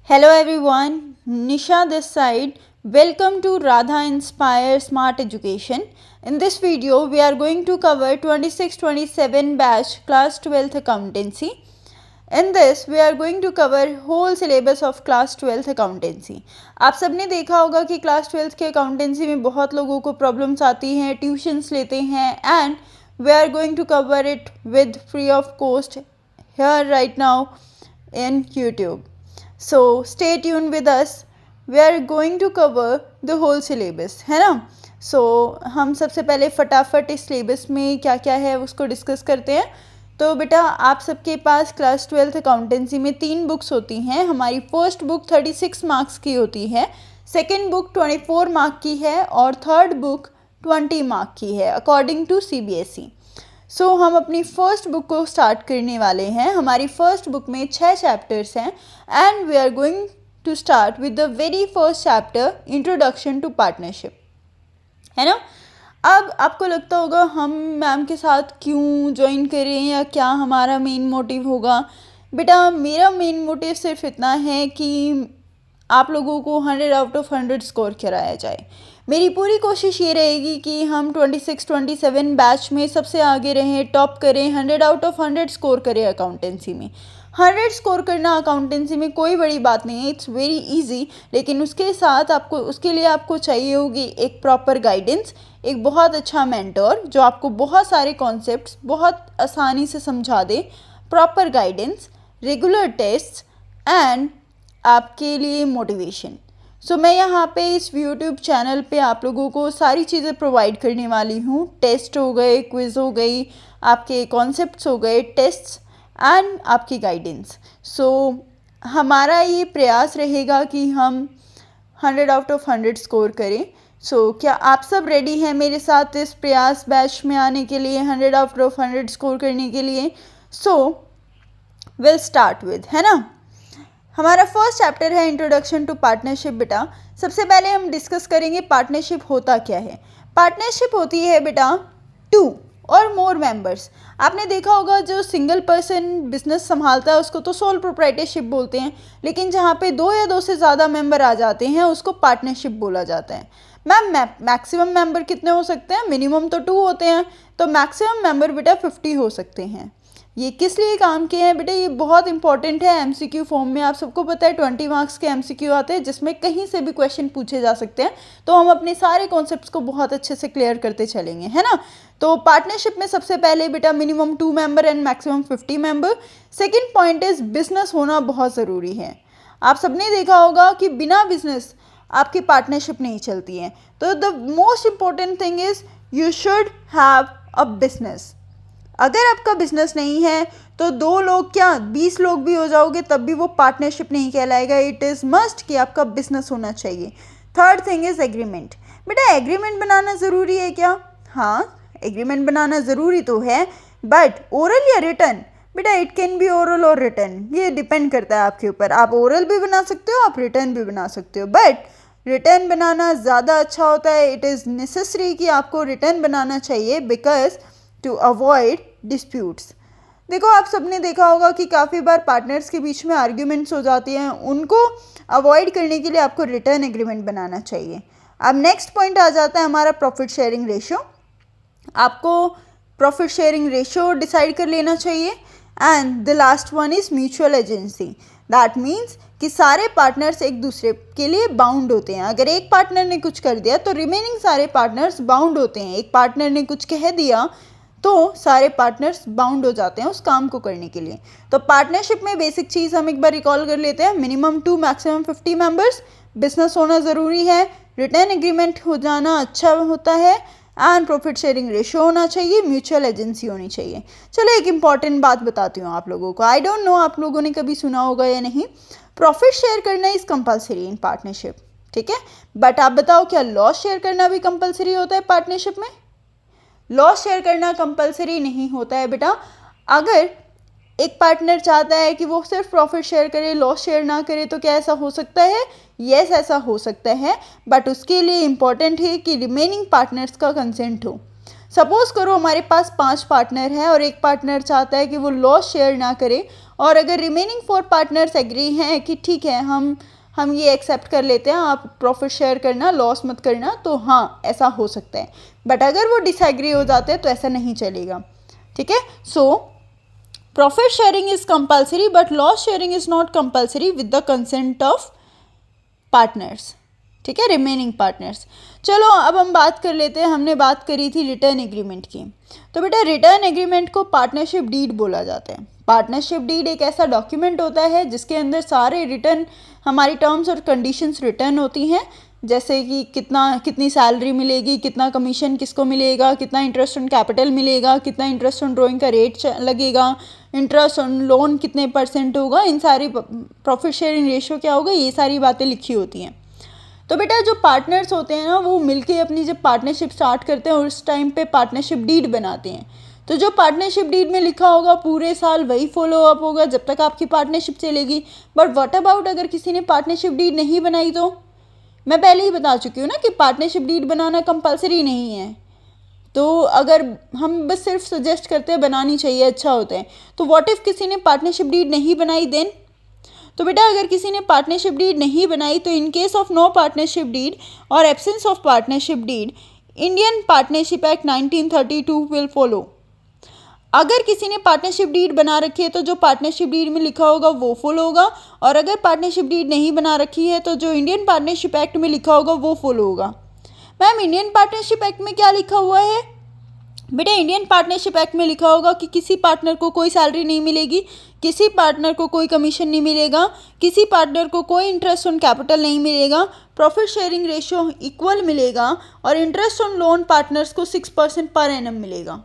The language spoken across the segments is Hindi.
Hello everyone, Nisha this side. Welcome to Radha Inspire Smart Education. In this video, we are going to cover 26-27 batch class 12th accountancy. In this, we are going to cover whole syllabus of class 12th accountancy. आप सबने देखा होगा कि क्लास 12th के अकाउंटेंसी में बहुत लोगों को प्रॉब्लम्स आती हैं, ट्यूशन्स लेते हैं and we are going to cover it with free of cost here right now in YouTube. So stay tuned with us. We are going to cover the whole syllabus, है ना. So हम सबसे पहले फटाफट इस सिलेबस में क्या क्या है उसको डिस्कस करते हैं. तो बेटा आप सबके पास क्लास 12th अकाउंटेंसी में 3 बुक्स होती हैं. हमारी फर्स्ट बुक 36 मार्क्स की होती है, सेकेंड बुक 24 मार्क की है और थर्ड बुक 20 मार्क की है अकॉर्डिंग टू CBSE. सो हम अपनी फर्स्ट बुक को स्टार्ट करने वाले हैं. हमारी फर्स्ट बुक में 6 चैप्टर्स हैं and we are going to start with the very first chapter, introduction to partnership, है ना. अब आपको लगता होगा हम मैम के साथ क्यों ज्वाइन करें या क्या हमारा मेन मोटिव होगा. बेटा मेरा मेन मोटिव सिर्फ इतना है कि आप लोगों को 100 आउट ऑफ 100 स्कोर कराया जाए. मेरी पूरी कोशिश ये रहेगी कि हम 26-27 बैच में सबसे आगे रहें, टॉप करें, 100 आउट ऑफ 100 स्कोर करें अकाउंटेंसी में. 100 स्कोर करना अकाउंटेंसी में कोई बड़ी बात नहीं है, इट्स वेरी इजी. लेकिन उसके साथ आपको उसके लिए आपको चाहिए होगी एक प्रॉपर गाइडेंस, एक बहुत अच्छा मेंटर जो आपको बहुत सारे कॉन्सेप्ट्स बहुत आसानी से समझा दे, proper guidance, regular test and आपके लिए मोटिवेशन. सो मैं यहाँ पे इस यूट्यूब चैनल पे आप लोगों को सारी चीज़ें प्रोवाइड करने वाली हूँ. टेस्ट हो गए, क्विज़ हो गई, आपके कॉन्सेप्ट्स हो गए, टेस्ट्स एंड आपकी गाइडेंस. सो हमारा ये प्रयास रहेगा कि हम 100 आउट ऑफ 100 स्कोर करें. सो क्या आप सब रेडी हैं मेरे साथ इस प्रयास बैच में आने के लिए, 100 आउट ऑफ 100 स्कोर करने के लिए. सो विल स्टार्ट विद, है ना. हमारा फर्स्ट चैप्टर है इंट्रोडक्शन टू पार्टनरशिप. बेटा सबसे पहले हम डिस्कस करेंगे पार्टनरशिप होता क्या है. पार्टनरशिप होती है बेटा 2 और मोर मेंबर्स. आपने देखा होगा जो सिंगल पर्सन बिजनेस संभालता है उसको तो सोल प्रोप्राइटरशिप बोलते हैं, लेकिन जहाँ पे 2 या 2 से ज़्यादा मेंबर आ जाते हैं उसको पार्टनरशिप बोला जाता है. मैम मैक्सिमम मेंबर कितने हो सकते हैं? मिनिमम तो 2 होते हैं, तो मैक्सिमम मेंबर बेटा 50 हो सकते हैं. ये किस लिए काम किए हैं बेटा? ये बहुत इंपॉर्टेंट है. MCQ फॉर्म में आप सबको पता है 20 मार्क्स के MCQ आते हैं जिसमें कहीं से भी क्वेश्चन पूछे जा सकते हैं. तो हम अपने सारे कॉन्सेप्ट्स को बहुत अच्छे से क्लियर करते चलेंगे, है ना. तो पार्टनरशिप में सबसे पहले बेटा minimum 2 member and maximum 50 member. Second point is business होना बहुत ज़रूरी है. आप सबने देखा होगा कि बिना बिजनेस आपकी पार्टनरशिप नहीं चलती है. तो the most important thing is you should have a business. अगर आपका बिजनेस नहीं है तो 2 लोग क्या 20 लोग भी हो जाओगे तब भी वो पार्टनरशिप नहीं कहलाएगा. इट इज़ मस्ट कि आपका बिजनेस होना चाहिए. Third thing is agreement. बेटा एग्रीमेंट बनाना ज़रूरी है क्या? हाँ, एग्रीमेंट बनाना ज़रूरी तो है, बट ओरल या रिटन? बेटा इट कैन बी ओरल और रिटन, ये डिपेंड करता है आपके ऊपर. आप ओरल भी बना सकते हो, आप रिटन भी बना सकते हो, बट रिटन बनाना ज़्यादा अच्छा होता है. इट इज़ नेसेसरी कि आपको रिटन बनाना चाहिए बिकॉज टू अवॉइड डिस्प्यूट्स. देखो आप सबने देखा होगा कि काफ़ी बार पार्टनर्स के बीच में आर्ग्यूमेंट्स हो जाती हैं, उनको अवॉइड करने के लिए आपको रिटर्न एग्रीमेंट बनाना चाहिए. अब नेक्स्ट पॉइंट आ जाता है हमारा प्रॉफिट शेयरिंग रेशो. आपको प्रॉफिट शेयरिंग रेशो डिसाइड कर लेना चाहिए. And the last one is mutual agency. That means कि सारे पार्टनर्स एक दूसरे के लिए बाउंड होते हैं. अगर एक पार्टनर ने कुछ कर दिया तो रिमेनिंग सारे पार्टनर्स बाउंड होते हैं. एक पार्टनर ने कुछ कह दिया तो सारे पार्टनर्स बाउंड हो जाते हैं उस काम को करने के लिए. तो पार्टनरशिप में बेसिक चीज़ हम एक बार रिकॉल कर लेते हैं. मिनिमम 2 मैक्सिमम 50 मेंबर्स, बिजनेस होना ज़रूरी है, रिटर्न एग्रीमेंट हो जाना अच्छा होता है एंड प्रॉफिट शेयरिंग रेशो होना चाहिए, म्यूचुअल एजेंसी होनी चाहिए. चलो एक इंपॉर्टेंट बात बताती हूँ आप लोगों को. आई डोंट नो आप लोगों ने कभी सुना होगा या नहीं. प्रॉफिट शेयर करना इज़ कंपलसरी इन पार्टनरशिप, ठीक है. बट आप बताओ क्या लॉस शेयर करना भी कंपलसरी होता है पार्टनरशिप में? लॉस शेयर करना कंपलसरी नहीं होता है बेटा. अगर एक पार्टनर चाहता है कि वो सिर्फ प्रॉफिट शेयर करे, लॉस शेयर ना करे, तो क्या ऐसा हो सकता है? यस, ऐसा हो सकता है, बट उसके लिए इम्पॉर्टेंट है कि रिमेनिंग पार्टनर्स का कंसेंट हो. सपोज करो हमारे पास 5 पार्टनर हैं और एक पार्टनर चाहता है कि वो लॉस शेयर ना करे और अगर रिमेनिंग 4 पार्टनर्स एग्री हैं कि ठीक है हम ये एक्सेप्ट कर लेते हैं, आप प्रॉफिट शेयर करना, लॉस मत करना, तो हाँ ऐसा हो सकता है। बट अगर वो डिसएग्री हो जाते हैं तो ऐसा नहीं चलेगा, ठीक है। So profit sharing is compulsory but loss sharing is not compulsory with the consent of partners, ठीक है, रिमेनिंग पार्टनर्स। चलो अब हम बात कर लेते हैं, हमने बात करी थी रिटर्न एग्रीमेंट की। तो बेटा रिटर्न एग्रीमेंट को पार्टनरशिप डीड बोला जाता है। पार्टनरशिप डीड एक ऐसा डॉक्यूमेंट होता है जिसके अंदर सारे रिटर्न, हमारी टर्म्स और कंडीशंस रिटर्न होती हैं, जैसे कि कितनी सैलरी मिलेगी, कितना कमीशन किसको मिलेगा, कितना इंटरेस्ट ऑन कैपिटल मिलेगा, कितना इंटरेस्ट ऑन ड्राइंग का रेट लगेगा, इंटरेस्ट ऑन लोन कितने % होगा, इन सारी प्रॉफिट शेयरिंग रेशियो क्या होगा, ये सारी बातें लिखी होती हैं। तो बेटा जो पार्टनर्स होते हैं ना, वो मिलके अपनी जब पार्टनरशिप स्टार्ट करते हैं उस टाइम पे पार्टनरशिप डीड बनाते हैं। तो जो पार्टनरशिप डीड में लिखा होगा पूरे साल वही फॉलो अप होगा जब तक आपकी पार्टनरशिप चलेगी। बट व्हाट अबाउट अगर किसी ने पार्टनरशिप डीड नहीं बनाई? तो मैं पहले ही बता चुकी हूँ ना कि पार्टनरशिप डीड बनाना कंपलसरी नहीं है। तो अगर हम बस सिर्फ सजेस्ट करते हैं बनानी चाहिए, अच्छा होता है, तो व्हाट इफ़ किसी ने पार्टनरशिप डीड नहीं बनाई देन? तो बेटा अगर किसी ने पार्टनरशिप डीड नहीं बनाई तो in case of no partnership deed और absence of partnership deed, Indian Partnership Act 1932 will follow. अगर किसी ने पार्टनरशिप डीड बना रखी है तो जो पार्टनरशिप डीड में लिखा होगा वो फॉलो होगा, और अगर पार्टनरशिप डीड नहीं बना रखी है तो जो इंडियन पार्टनरशिप एक्ट में लिखा होगा वो फॉलो होगा। मैम इंडियन पार्टनरशिप एक्ट में क्या लिखा हुआ है? बेटा इंडियन पार्टनरशिप एक्ट में लिखा होगा कि किसी पार्टनर को कोई सैलरी नहीं मिलेगी, किसी पार्टनर को कोई कमीशन नहीं मिलेगा, किसी पार्टनर को कोई इंटरेस्ट ऑन कैपिटल नहीं मिलेगा, प्रॉफिट शेयरिंग रेशियो इक्वल मिलेगा, और इंटरेस्ट ऑन लोन पार्टनर्स को 6% पर एनम मिलेगा।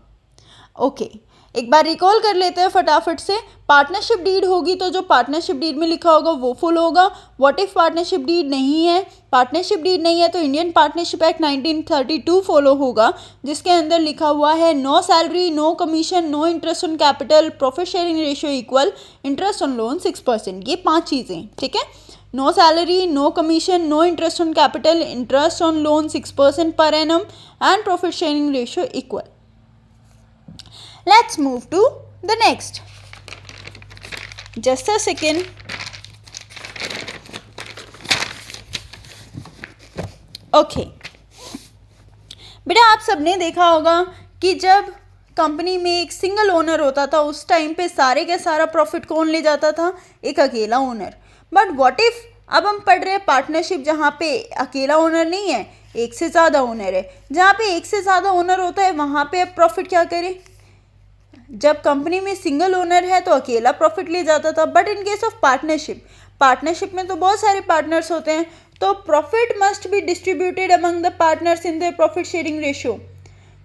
ओके, एक बार रिकॉल कर लेते हैं फटाफट से। पार्टनरशिप डीड होगी तो जो पार्टनरशिप डीड में लिखा होगा वो फॉलो होगा। व्हाट इफ पार्टनरशिप डीड नहीं है? पार्टनरशिप डीड नहीं है तो इंडियन पार्टनरशिप एक्ट 1932 फॉलो होगा, जिसके अंदर लिखा हुआ है no salary, no commission, no interest on capital, profit sharing ratio equal, interest on loan 6%। ये 5 चीज़ें, ठीक है। No salary, no commission, no interest on capital, interest on loan 6% per annum, and profit sharing ratio equal. Let's move to the next. Just a second. Okay. बेटा आप सबने देखा होगा कि जब कंपनी में एक सिंगल ओनर होता था उस टाइम पे सारे का सारा प्रॉफिट कौन ले जाता था? एक अकेला ओनर। बट व्हाट इफ अब हम पढ़ रहे हैं पार्टनरशिप जहाँ पे अकेला ओनर नहीं है, एक से ज़्यादा ओनर है। जहाँ पे एक से ज़्यादा ओनर होता है वहाँ पे अब प्रॉफिट क्या करें? जब कंपनी में सिंगल ओनर है तो अकेला प्रॉफिट ले जाता था, but in case of partnership में तो बहुत सारे पार्टनर्स होते हैं, तो profit must be distributed among the partners in the profit sharing ratio.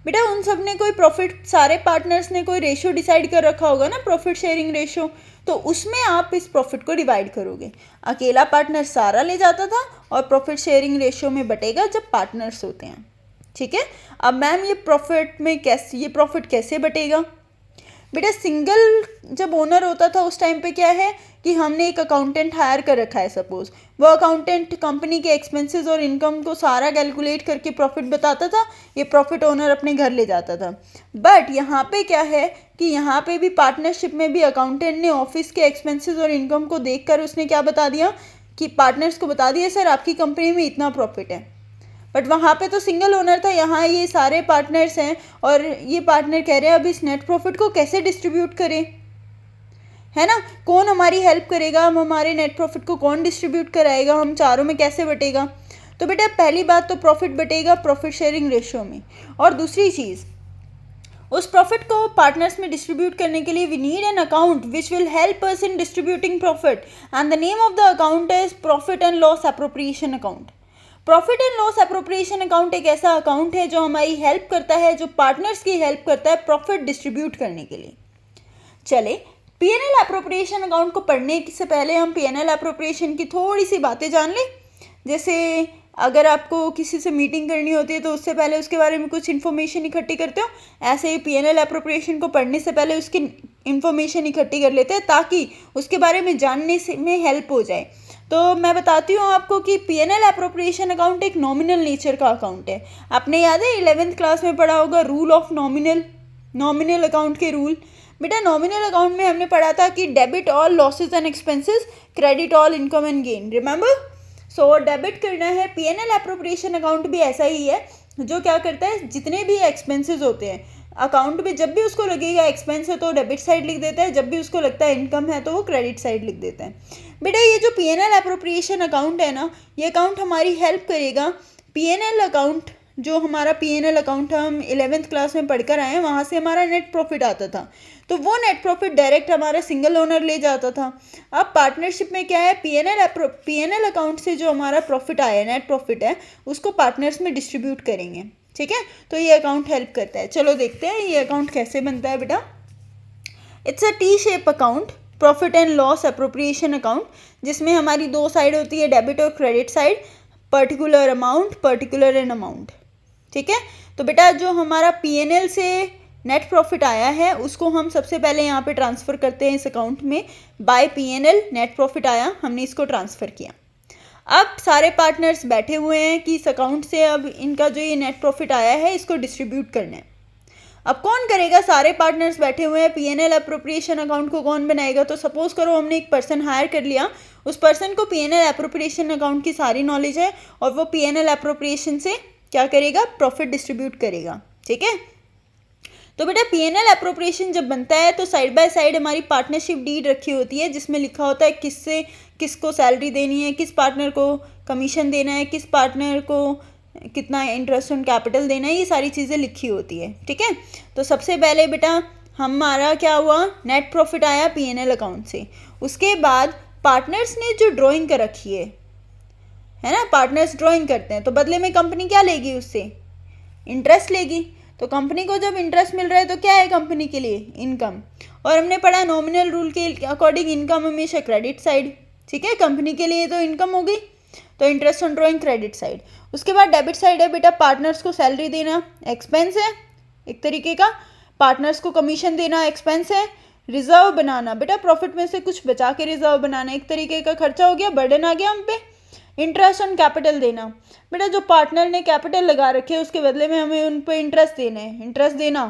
बेटा उन सब ने कोई प्रॉफिट, सारे पार्टनर्स ने कोई रेशियो डिसाइड कर रखा होगा ना, प्रॉफिट शेयरिंग रेशियो, तो उसमें आप इस प्रॉफिट को डिवाइड करोगे। अकेला पार्टनर सारा ले जाता था और प्रॉफिट शेयरिंग रेशियो में बटेगा जब पार्टनर्स होते हैं, ठीक है। अब मैम ये प्रॉफिट कैसे बटेगा? बेटा सिंगल जब ओनर होता था उस टाइम पे क्या है कि हमने एक अकाउंटेंट हायर कर रखा है, सपोज वो अकाउंटेंट कंपनी के एक्सपेंसेस और इनकम को सारा कैलकुलेट करके प्रॉफिट बताता था, ये प्रॉफिट ओनर अपने घर ले जाता था। बट यहाँ पे क्या है कि यहाँ पे भी पार्टनरशिप में भी अकाउंटेंट ने ऑफिस के एक्सपेंसेस और इनकम को देखकर उसने क्या बता दिया कि पार्टनर्स को बता दिया सर आपकी कंपनी में इतना प्रॉफिट है। बट वहाँ पे तो सिंगल ओनर था, यहाँ ये सारे पार्टनर्स हैं और ये पार्टनर कह रहे हैं अब इस नेट प्रॉफिट को कैसे डिस्ट्रीब्यूट करें, है ना, कौन हमारी हेल्प करेगा, हम हमारे नेट प्रॉफिट को कौन डिस्ट्रीब्यूट कराएगा, हम चारों में कैसे बटेगा? तो बेटा पहली बात तो प्रॉफिट बटेगा प्रॉफिट शेयरिंग रेशियो में, और दूसरी चीज़ उस प्रॉफिट को पार्टनर्स में डिस्ट्रीब्यूट करने के लिए we need an account which will help us in distributing profit, and the name of the account is profit and loss appropriation account. Profit and loss appropriation account एक ऐसा अकाउंट है जो हमारी हेल्प करता है, जो पार्टनर्स की हेल्प करता है प्रॉफिट डिस्ट्रीब्यूट करने के लिए। चले पीएनएल एप्रोप्रिएशन अकाउंट को पढ़ने से पहले हम पीएनएल एप्रोप्रिएशन की थोड़ी सी बातें जान लें। जैसे अगर आपको किसी से मीटिंग करनी होती है तो उससे पहले उसके बारे में कुछ इन्फॉर्मेशन इकट्ठी करते हो, ऐसे ही पीएनएल एप्रोप्रिएशन को पढ़ने से पहले उसकी इन्फॉर्मेशन इकट्ठी कर लेते हैं ताकि उसके बारे में जानने से में हेल्प हो जाए। तो मैं बताती हूँ आपको कि पीएनएल एप्रोप्रिएशन अकाउंट एक नॉमिनल नेचर का अकाउंट है। आपने याद है 11th क्लास में पढ़ा होगा रूल ऑफ नॉमिनल अकाउंट के रूल। बेटा नॉमिनल अकाउंट में हमने पढ़ा था कि debit all losses and expenses, credit all income and gain, remember. So debit करना है। पीएनएल एप्रोप्रिएशन अकाउंट भी ऐसा ही है, जो क्या करता है, जितने भी एक्सपेंसेस होते हैं अकाउंट में, जब भी उसको लगेगा एक्सपेंस है तो डेबिट साइड लिख देता है, जब भी उसको लगता है इनकम है तो वो क्रेडिट साइड लिख देता है। बेटा ये जो पीएनएल एप्रोप्रिएशन अकाउंट है ना, ये अकाउंट हमारी हेल्प करेगा। पीएनएल अकाउंट, जो हमारा पीएनएल अकाउंट हम 11th क्लास में पढ़कर आए हैं, वहाँ से हमारा नेट प्रॉफिट आता था, तो वो नेट प्रॉफिट डायरेक्ट हमारा सिंगल ओनर ले जाता था। अब पार्टनरशिप में क्या है, पीएनएल अकाउंट से जो हमारा प्रॉफिट आया, नेट प्रॉफिट है, उसको पार्टनर्स में डिस्ट्रीब्यूट करेंगे, ठीक है। तो ये अकाउंट हेल्प करता है। चलो देखते हैं ये अकाउंट कैसे बनता है बेटा। It's a T shape account, profit and loss appropriation account, जिसमें हमारी दो साइड होती है, डेबिट और credit side, particular amount, particular and amount, ठीक है। तो बेटा जो हमारा पीएनएल से नेट प्रॉफिट आया है उसको हम सबसे पहले यहाँ पे ट्रांसफ़र करते हैं इस अकाउंट में। बाय पीएनएल नेट प्रॉफिट आया, हमने इसको ट्रांसफ़र किया। अब सारे पार्टनर्स बैठे हुए हैं कि इस अकाउंट से अब इनका जो ये नेट प्रॉफिट आया है इसको डिस्ट्रीब्यूट करना है। अब कौन करेगा, सारे पार्टनर्स बैठे हुए हैं। पीएनएल एप्रोप्रिएशन अकाउंट को कौन बनाएगा, तो सपोज करो हमने एक पर्सन हायर कर लिया, उस पर्सन को पीएनएल एप्रोप्रिएशन अकाउंट की सारी नॉलेज है और वो पीएनएल एप्रोप्रिएशन से क्या करेगा, प्रॉफिट डिस्ट्रीब्यूट करेगा, ठीक है। तो बेटा पीएनएल एप्रोप्रिएशन जब बनता है तो साइड बाय साइड हमारी पार्टनरशिप डीड रखी होती है, जिसमें लिखा होता है किससे किसको सैलरी देनी है, किस पार्टनर को कमीशन देना है, किस पार्टनर को कितना इंटरेस्ट ऑन कैपिटल देना है, ये सारी चीज़ें लिखी होती है, ठीक है। तो सबसे पहले बेटा हमारा क्या हुआ, नेट प्रॉफिट आया पीएनएल अकाउंट से। उसके बाद पार्टनर्स ने जो ड्राइंग कर रखी है ना, पार्टनर्स ड्राइंग करते हैं, तो बदले में कंपनी क्या लेगी, उससे इंटरेस्ट लेगी। तो कंपनी को जब इंटरेस्ट मिल रहा है तो क्या है कंपनी के लिए, इनकम। और हमने पढ़ा नॉमिनल रूल के अकॉर्डिंग इनकम हमेशा क्रेडिट साइड, ठीक है। कंपनी के लिए तो इनकम हो गई, तो interest on drawing credit side. उसके बाद डेबिट साइड है बेटा, पार्टनर्स को सैलरी देना एक्सपेंस है एक तरीके का, पार्टनर्स को कमीशन देना एक्सपेंस है, रिजर्व बनाना बेटा प्रॉफिट में से कुछ बचा के रिजर्व बनाना एक तरीके का खर्चा हो गया, बर्डन आ गया हम पे। इंटरेस्ट ऑन कैपिटल देना, बेटा जो पार्टनर ने कैपिटल लगा रखे है उसके बदले में हमें उन पर इंटरेस्ट देना है। इंटरेस्ट देना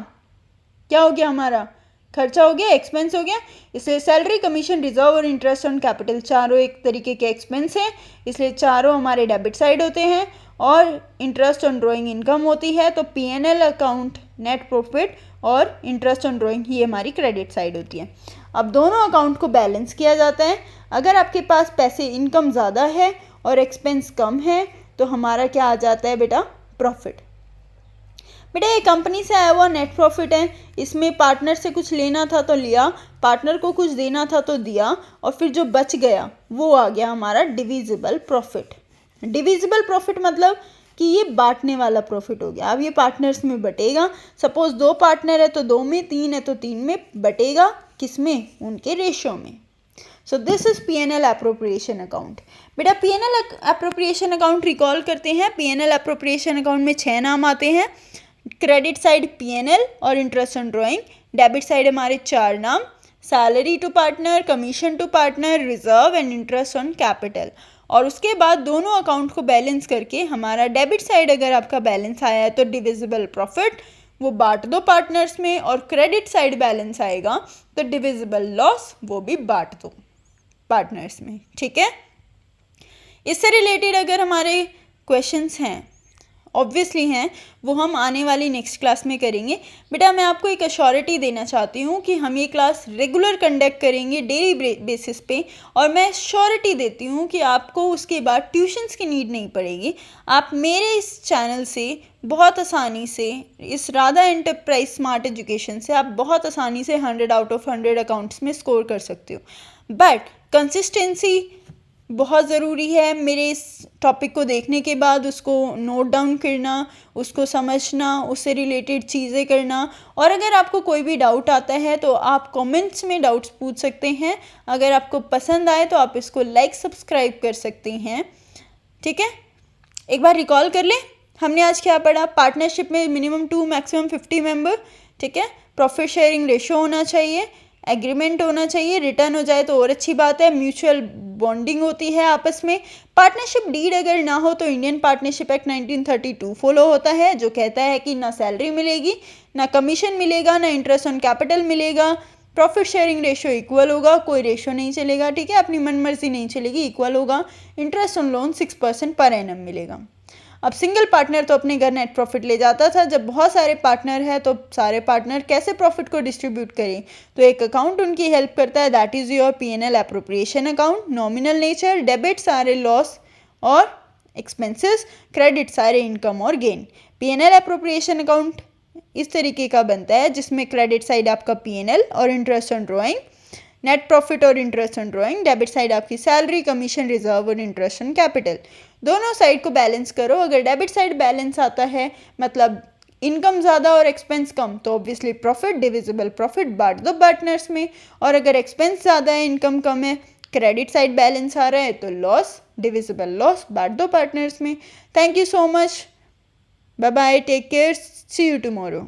क्या हो गया, हमारा खर्चा हो गया, एक्सपेंस हो गया। इसलिए सैलरी, कमीशन, रिजर्व और इंटरेस्ट ऑन कैपिटल चारों एक तरीके के एक्सपेंस हैं, इसलिए चारों हमारे डेबिट साइड होते हैं और इंटरेस्ट ऑन ड्राइंग इनकम होती है। तो पीएनएल अकाउंट नेट प्रॉफिट और इंटरेस्ट ऑन ड्राइंग ये हमारी क्रेडिट साइड होती है। अब दोनों अकाउंट को बैलेंस किया जाता है। अगर आपके पास पैसे इनकम ज़्यादा है और एक्सपेंस कम है तो हमारा क्या आ जाता है बेटा, प्रॉफिट। बेटा ये कंपनी से आया हुआ नेट प्रॉफिट है, इसमें पार्टनर से कुछ लेना था तो लिया, पार्टनर को कुछ देना था तो दिया, और फिर जो बच गया वो आ गया हमारा डिविजिबल प्रॉफिट। डिविजिबल प्रॉफिट मतलब कि ये बांटने वाला प्रॉफिट हो गया। अब ये पार्टनर्स में बटेगा, सपोज 2 पार्टनर है तो 2 में, 3 है तो 3 में बटेगा, किस में, उनके रेशियो में। So this is PNL appropriation account. बेटा पीएनएल एप्रोप्रिएशन अकाउंट रिकॉल करते हैं। पीएनएल एप्रोप्रिएशन अकाउंट में 6 नाम आते हैं, क्रेडिट साइड पीएनएल और interest on drawing, debit side हमारे 4 नाम, salary to partner, commission to partner, reserve and interest on capital. और उसके बाद दोनों अकाउंट को बैलेंस करके हमारा डेबिट साइड अगर आपका बैलेंस आया है तो डिविजिबल प्रॉफिट वो बांट दो पार्टनर्स में, और क्रेडिट साइड बैलेंस आएगा तो डिविजिबल लॉस वो भी बांट दो पार्टनर्स में, ठीक है। इससे रिलेटेड अगर हमारे क्वेश्चंस हैं, ऑब्वियसली हैं, वो हम आने वाली नेक्स्ट क्लास में करेंगे। बेटा मैं आपको एक अश्योरिटी देना चाहती हूँ कि हम ये क्लास रेगुलर कंडक्ट करेंगे डेली बेसिस पे, और मैं श्योरिटी देती हूँ कि आपको उसके बाद ट्यूशन्स की नीड नहीं पड़ेगी। आप मेरे इस चैनल से बहुत आसानी से, इस राधा एंटरप्राइज स्मार्ट एजुकेशन से आप बहुत आसानी से 100 आउट ऑफ 100 अकाउंट्स में स्कोर कर सकते हो। बट कंसिस्टेंसी बहुत ज़रूरी है। मेरे इस टॉपिक को देखने के बाद उसको नोट डाउन करना, उसको समझना, उससे रिलेटेड चीज़ें करना, और अगर आपको कोई भी डाउट आता है तो आप कमेंट्स में डाउट्स पूछ सकते हैं। अगर आपको पसंद आए तो आप इसको लाइक सब्सक्राइब कर सकते हैं, ठीक है। एक बार रिकॉल कर लें, हमने आज क्या पढ़ा। पार्टनरशिप में मिनिमम 2 मैक्सिमम 50 मेंबर, ठीक है। प्रॉफिट शेयरिंग रेशो होना चाहिए, एग्रीमेंट होना चाहिए, रिटर्न हो जाए तो और अच्छी बात है, म्यूचुअल बॉन्डिंग होती है आपस में। पार्टनरशिप डीड अगर ना हो तो इंडियन पार्टनरशिप एक्ट 1932 फॉलो होता है, जो कहता है कि ना सैलरी मिलेगी, ना कमीशन मिलेगा, ना इंटरेस्ट ऑन कैपिटल मिलेगा, प्रॉफिट शेयरिंग रेशियो इक्वल होगा, कोई रेशियो नहीं चलेगा, ठीक है, अपनी मनमर्जी नहीं चलेगी, इक्वल होगा। Interest on loan 6% per annum मिलेगा। अब सिंगल पार्टनर तो अपने घर नेट प्रॉफिट ले जाता था, जब बहुत सारे पार्टनर हैं तो सारे पार्टनर कैसे प्रॉफिट को डिस्ट्रीब्यूट करें, तो एक अकाउंट उनकी हेल्प करता है, that is your P&L appropriation account. Nominal nature, debit सारे लॉस और एक्सपेंसेस, क्रेडिट सारे इनकम और गेन। P&L अप्रोप्रिएशन अकाउंट इस तरीके का बनता है जिसमें क्रेडिट साइड आपका P&L और interest on drawing, net profit और interest on drawing, debit side आपकी सैलरी, कमीशन, रिजर्व और इंटरेस्ट ऑन कैपिटल। दोनों साइड को बैलेंस करो। अगर डेबिट साइड बैलेंस आता है, मतलब इनकम ज़्यादा और एक्सपेंस कम, तो ऑब्वियसली प्रॉफिट डिविजिबल प्रॉफिट बांट दो पार्टनर्स में। और अगर एक्सपेंस ज़्यादा है, इनकम कम है, क्रेडिट साइड बैलेंस आ रहा है, तो लॉस डिविजिबल लॉस बांट दो पार्टनर्स में। Thank you so much, bye bye, take care, see you tomorrow.